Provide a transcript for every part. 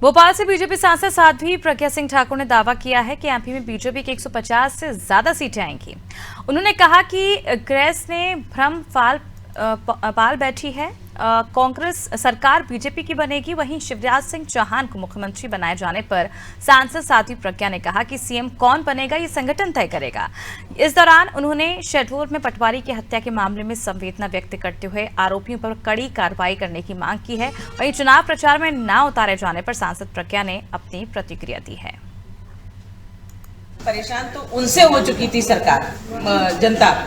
भोपाल से बीजेपी सांसद साध्वी प्रज्ञा सिंह ठाकुर ने दावा किया है कि एमपी में बीजेपी की 150 से ज्यादा सीटें आएंगी। उन्होंने कहा कि कांग्रेस ने भ्रम पाल बैठी है। कांग्रेस सरकार बीजेपी की बनेगी। वहीं शिवराज सिंह चौहान को मुख्यमंत्री बनाए जाने पर सांसद साध्वी प्रज्ञा ने कहा कि सीएम कौन बनेगा ये संगठन तय करेगा। इस दौरान उन्होंने शहडोल में पटवारी की हत्या के मामले में संवेदना व्यक्त करते हुए आरोपियों पर कड़ी कार्रवाई करने की मांग की है। वहीं चुनाव प्रचार में न उतारे जाने पर सांसद प्रज्ञा ने अपनी प्रतिक्रिया दी है। परेशान तो उनसे हो चुकी थी सरकार, जनता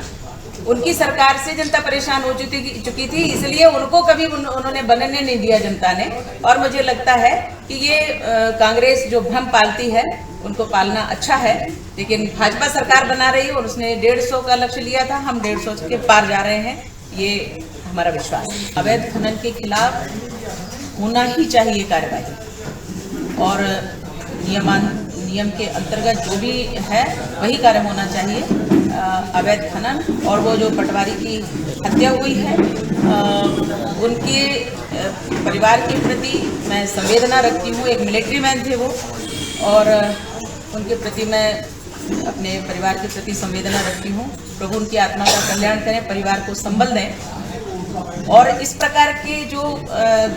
उनकी सरकार से जनता परेशान हो चुकी थी, इसलिए उनको कभी उन्होंने बनने नहीं दिया जनता ने। और मुझे लगता है कि ये कांग्रेस जो भ्रम पालती है उनको पालना अच्छा है, लेकिन भाजपा सरकार बना रही है और उसने 150 का लक्ष्य लिया था। हम 150 के पार जा रहे हैं, ये हमारा विश्वास है। अवैध खनन के खिलाफ होना ही चाहिए कार्रवाई, और नियम के अंतर्गत जो भी है वही कार्य होना चाहिए। अवैध खनन और वो जो पटवारी की हत्या हुई है, उनके परिवार के प्रति मैं संवेदना रखती हूँ। एक मिलिट्री मैन थे वो, और उनके प्रति मैं अपने परिवार के प्रति संवेदना रखती हूँ। प्रभु उनकी आत्मा का कल्याण करें, परिवार को संबल दें। और इस प्रकार के जो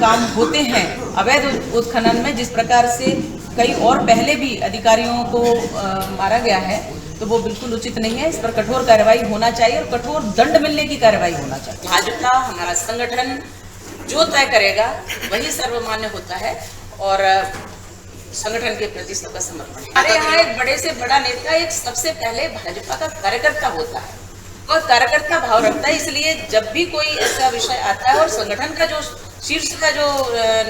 काम होते हैं अवैध उत्खनन में, जिस प्रकार से कई और पहले भी अधिकारियों को मारा गया है, तो वो बिल्कुल उचित नहीं है। इस पर कठोर कार्रवाई होना चाहिए और कठोर दंड मिलने की कार्रवाई होना चाहिए। भाजपा हमारा संगठन जो तय करेगा वही सर्वमान्य होता है, और संगठन के प्रति सबका समर्पण है। हमारे यहाँ एक बड़े से बड़ा नेता एक सबसे पहले भाजपा का कार्यकर्ता होता है, वह कार्यकर्ता भाव रखता है। इसलिए जब भी कोई ऐसा विषय आता है और संगठन का जो शीर्ष का जो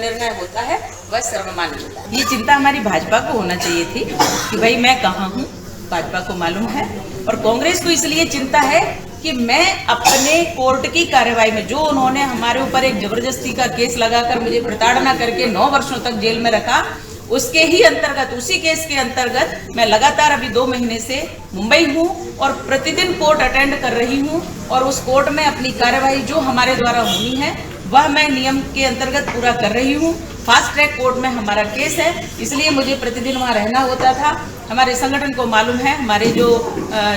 निर्णय होता है वह सर्वमान्य होता है। ये चिंता हमारी भाजपा को होना चाहिए थी कि भाई मैं कहाँ हूँ, भाजपा को मालूम है। और कांग्रेस को इसलिए चिंता है कि मैं अपने कोर्ट की कार्रवाई में, जो उन्होंने हमारे ऊपर एक जबरदस्ती का केस लगाकर मुझे प्रताड़ना करके 9 वर्षों तक जेल में रखा, उसके ही अंतर्गत, उसी केस के अंतर्गत मैं लगातार अभी 2 महीने से मुंबई हूँ और प्रतिदिन कोर्ट अटेंड कर रही हूँ। और उस कोर्ट में अपनी कार्यवाही जो हमारे द्वारा होनी है वह मैं नियम के अंतर्गत पूरा कर रही हूँ। फास्ट ट्रैक कोर्ट में हमारा केस है, इसलिए मुझे प्रतिदिन वहाँ रहना होता था। हमारे संगठन को मालूम है, हमारे जो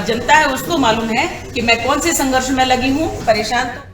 जनता है उसको मालूम है कि मैं कौन से संघर्ष में लगी हूँ। परेशान तो